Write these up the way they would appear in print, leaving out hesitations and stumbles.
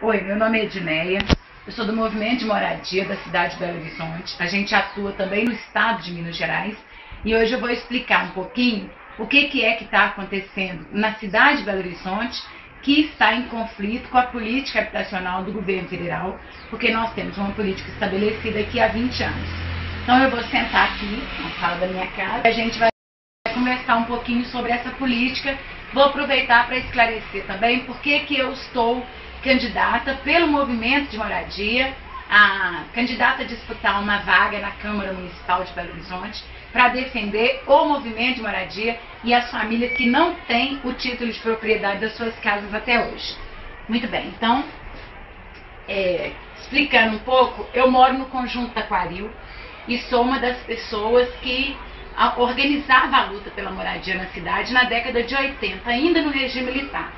Oi, meu nome é Edneia, eu sou do Movimento de Moradia da cidade de Belo Horizonte. A gente atua também no estado de Minas Gerais e hoje eu vou explicar um pouquinho o que é que está acontecendo na cidade de Belo Horizonte, que está em conflito com a política habitacional do governo federal, porque nós temos uma política estabelecida aqui há 20 anos. Então eu vou sentar aqui na sala da minha casa e a gente vai conversar um pouquinho sobre essa política. Vou aproveitar para esclarecer também por que eu estou candidata pelo Movimento de Moradia, a candidata a disputar uma vaga na Câmara Municipal de Belo Horizonte para defender o Movimento de Moradia e as famílias que não têm o título de propriedade das suas casas até hoje. Muito bem, então, explicando um pouco, eu moro no Conjunto Taquaril e sou uma das pessoas que organizava a luta pela moradia na cidade na década de 80, ainda no regime militar.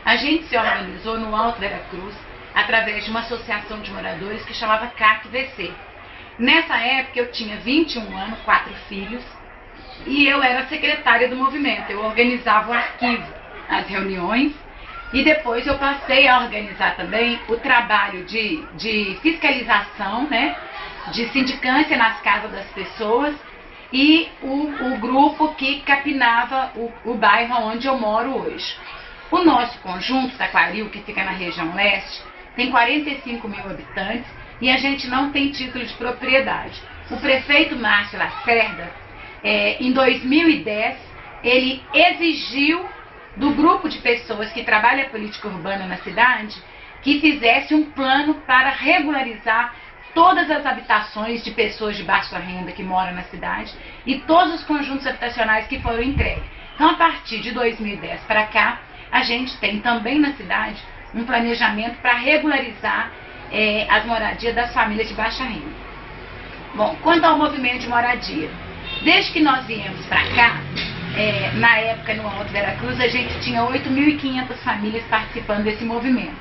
A gente se organizou no Alto Veracruz através de uma associação de moradores que chamava CAC-VC. Nessa época eu tinha 21 anos, 4 filhos, e eu era secretária do movimento. Eu organizava o arquivo, as reuniões, e depois eu passei a organizar também o trabalho de fiscalização, né, de sindicância nas casas das pessoas, e o grupo que capinava o bairro onde eu moro hoje. O nosso conjunto Taquaril, que fica na região leste, tem 45 mil habitantes e a gente não tem título de propriedade. O prefeito Márcio Lacerda, em 2010, ele exigiu do grupo de pessoas que trabalha a política urbana na cidade que fizesse um plano para regularizar todas as habitações de pessoas de baixa renda que moram na cidade e todos os conjuntos habitacionais que foram entregues. Então, a partir de 2010 para cá, a gente tem também na cidade um planejamento para regularizar as moradias das famílias de baixa renda. Bom, quanto ao movimento de moradia, desde que nós viemos para cá, na época no Alto Veracruz, a gente tinha 8.500 famílias participando desse movimento.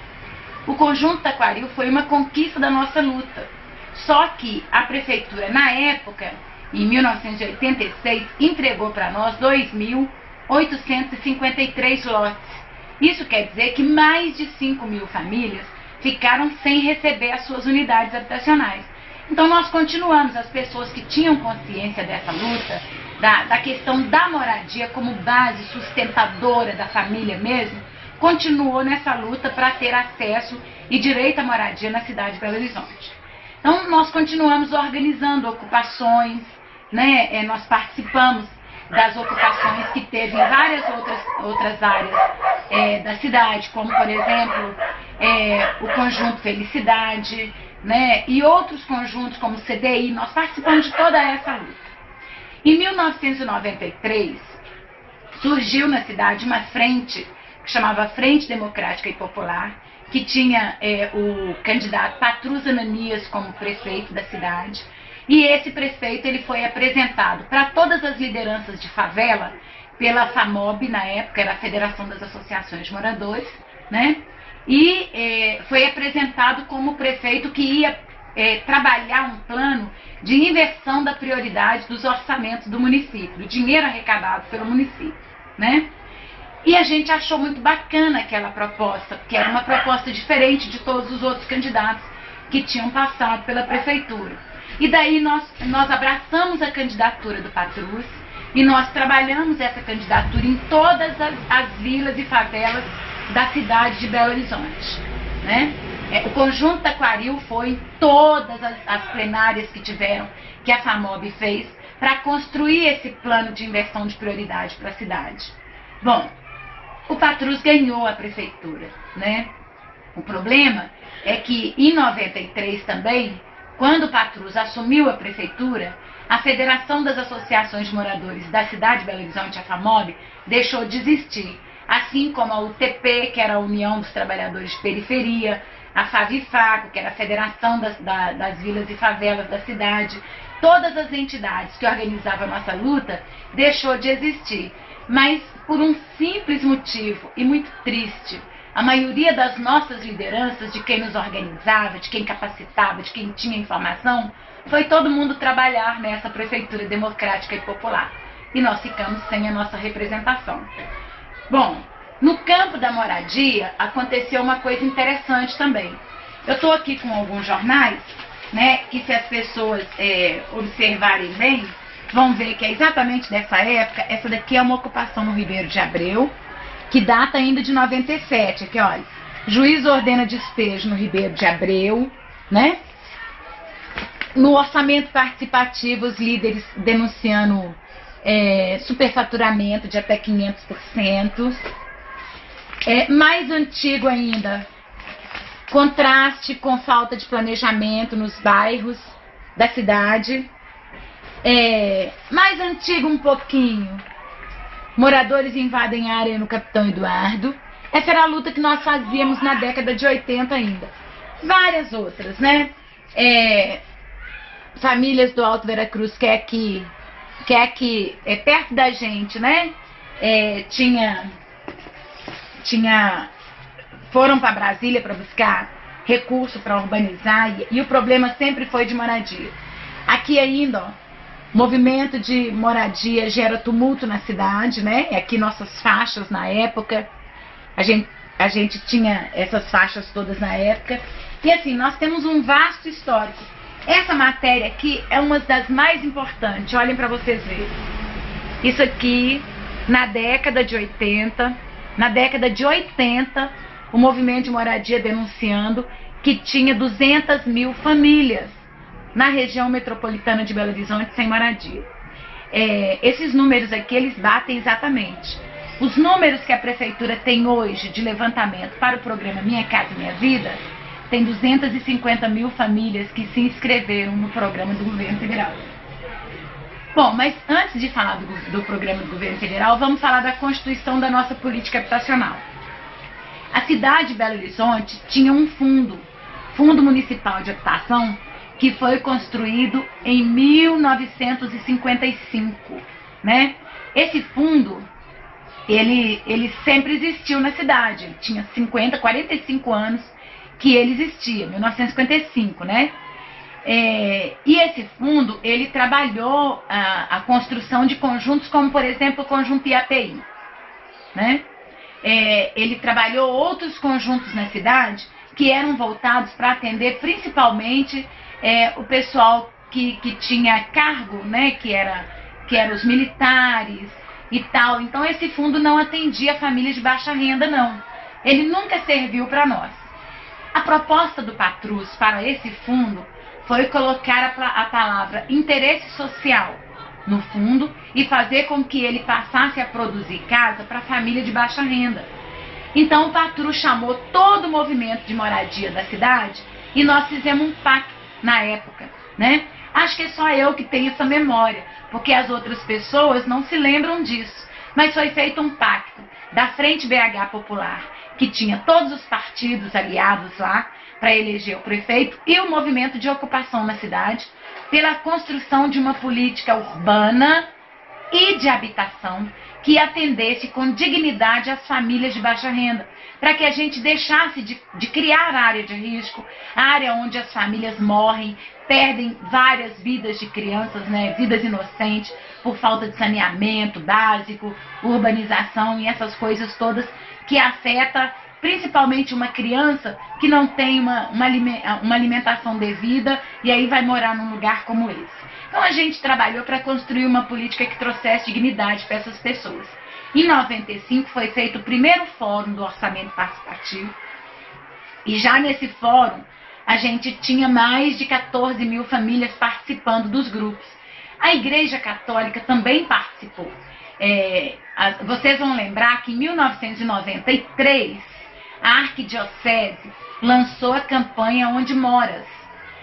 O Conjunto Taquaril foi uma conquista da nossa luta, só que a prefeitura, na época, em 1986, entregou para nós 2.853 lotes. Isso quer dizer que mais de 5 mil famílias ficaram sem receber as suas unidades habitacionais. Então nós continuamos, as pessoas que tinham consciência dessa luta, da questão da moradia como base sustentadora da família mesmo, continuou nessa luta para ter acesso e direito à moradia na cidade de Belo Horizonte. Então nós continuamos organizando ocupações, né? Nós participamos das ocupações que teve em várias outras áreas da cidade, como por exemplo o Conjunto Felicidade, né, e outros conjuntos como o CDI. Nós participamos de toda essa luta. Em 1993 surgiu na cidade uma frente que chamava Frente Democrática e Popular, que tinha o candidato Patrus Ananias como prefeito da cidade. E esse prefeito ele foi apresentado para todas as lideranças de favela pela FAMOB, na época era a Federação das Associações de Moradores, né? E foi apresentado como prefeito que ia trabalhar um plano de inversão da prioridade dos orçamentos do município, do dinheiro arrecadado pelo município, né? E a gente achou muito bacana aquela proposta, porque era uma proposta diferente de todos os outros candidatos que tinham passado pela prefeitura. E daí nós abraçamos a candidatura do Patrus e nós trabalhamos essa candidatura em todas as vilas e favelas da cidade de Belo Horizonte, né? O Conjunto Taquaril foi em todas as plenárias que tiveram, que a FAMOB fez, para construir esse plano de inversão de prioridade para a cidade. Bom, o Patrus ganhou a prefeitura, né? O problema é que em 93 também, quando o Patrus assumiu a prefeitura, a Federação das Associações de Moradores da cidade de Belo Horizonte, a FAMOB, deixou de existir, assim como a UTP, que era a União dos Trabalhadores de Periferia, a FAVIFACO, que era a Federação das Vilas e Favelas da cidade. Todas as entidades que organizavam a nossa luta deixou de existir, mas por um simples motivo e muito triste. A maioria das nossas lideranças, de quem nos organizava, de quem capacitava, de quem tinha informação, foi todo mundo trabalhar nessa prefeitura democrática e popular. E nós ficamos sem a nossa representação. Bom, No campo da moradia, aconteceu uma coisa interessante também. Eu estou aqui com alguns jornais, né, que se as pessoas observarem bem, vão ver que é exatamente dessa época. Essa daqui é uma ocupação no Ribeiro de Abreu, que data ainda de 97. Aqui, olha, juiz ordena despejo no Ribeiro de Abreu, né? No orçamento participativo, os líderes denunciando superfaturamento de até 500%. Mais antigo ainda, contraste com falta de planejamento nos bairros da cidade. Mais antigo um pouquinho, moradores invadem área no Capitão Eduardo. Essa era a luta que nós fazíamos na década de 80 ainda. Várias outras, né? Famílias do Alto Veracruz, que é aqui perto da gente, né? Foram para Brasília para buscar recurso para urbanizar, e o problema sempre foi de moradia. Aqui ainda, ó, movimento de moradia gera tumulto na cidade, né? Aqui nossas faixas na época, a gente tinha essas faixas todas na época. E assim, nós temos um vasto histórico. Essa matéria aqui é uma das mais importantes, olhem para vocês verem. Isso aqui, na década de 80, o movimento de moradia denunciando que tinha 200 mil famílias na região metropolitana de Belo Horizonte sem moradia. Esses números aqui, eles batem exatamente. Os números que a prefeitura tem hoje de levantamento para o programa Minha Casa Minha Vida, tem 250 mil famílias que se inscreveram no programa do governo federal. Bom, mas antes de falar do programa do governo federal, vamos falar da constituição da nossa política habitacional. A cidade de Belo Horizonte tinha um Fundo Municipal de Habitação, que foi construído em 1955, né? Esse fundo, ele sempre existiu na cidade. Ele tinha 45 anos que ele existia, 1955, né? E esse fundo, ele trabalhou a construção de conjuntos como, por exemplo, o conjunto IAPI, né? Ele trabalhou outros conjuntos na cidade que eram voltados para atender principalmente o pessoal que tinha cargo, né? Que eram os militares e tal. Então esse fundo não atendia famílias de baixa renda, não. Ele nunca serviu para nós. A proposta do Patrus para esse fundo foi colocar a palavra interesse social no fundo e fazer com que ele passasse a produzir casa para família de baixa renda. Então o Patrus chamou todo o movimento de moradia da cidade e nós fizemos um pacto na época, né? Acho que é só eu que tenho essa memória, porque as outras pessoas não se lembram disso. Mas foi feito um pacto da Frente BH Popular, que tinha todos os partidos aliados lá para eleger o prefeito, e o movimento de ocupação na cidade, pela construção de uma política urbana e de habitação que atendesse com dignidade as famílias de baixa renda, para que a gente deixasse de criar área de risco, área onde as famílias morrem, perdem várias vidas de crianças, né, vidas inocentes, por falta de saneamento básico, urbanização e essas coisas todas que afetam principalmente uma criança que não tem uma alimentação devida e aí vai morar num lugar como esse. Então a gente trabalhou para construir uma política que trouxesse dignidade para essas pessoas. Em 95 foi feito o primeiro fórum do orçamento participativo e já nesse fórum a gente tinha mais de 14 mil famílias participando dos grupos. A Igreja Católica também participou. Vocês vão lembrar que em 1993 a Arquidiocese lançou a campanha Onde Moras,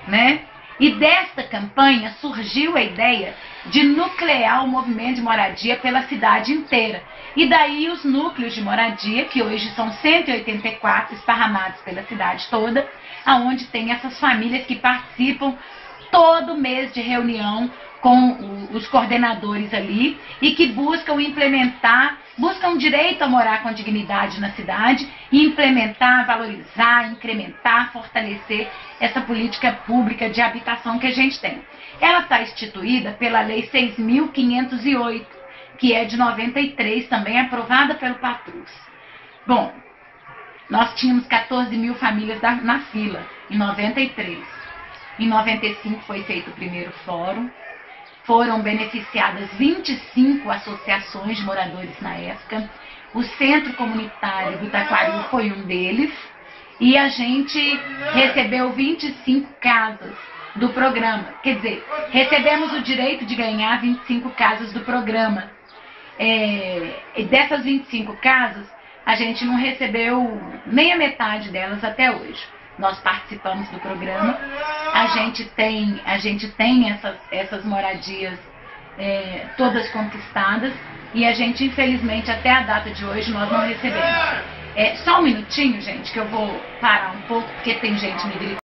né? E desta campanha surgiu a ideia de nuclear o movimento de moradia pela cidade inteira. E daí os núcleos de moradia, que hoje são 184 esparramados pela cidade toda, aonde tem essas famílias que participam todo mês de reunião com os coordenadores ali e que buscam direito a morar com dignidade na cidade e implementar, valorizar, incrementar, fortalecer essa política pública de habitação que a gente tem. Ela está instituída pela Lei 6.508, que é de 93, também aprovada pelo Patrus. Bom, nós tínhamos 14 mil famílias na fila, em 93. Em 95 foi feito o primeiro fórum. Foram beneficiadas 25 associações de moradores na época. O Centro Comunitário do Taquaril foi um deles. E a gente recebeu 25 casas do programa. Quer dizer, recebemos o direito de ganhar 25 casas do programa. E dessas 25 casas, a gente não recebeu nem a metade delas até hoje. Nós participamos do programa, a gente tem essas moradias todas conquistadas e a gente, infelizmente, até a data de hoje, nós não recebemos. Só um minutinho, gente, que eu vou parar um pouco, porque tem gente me gritando.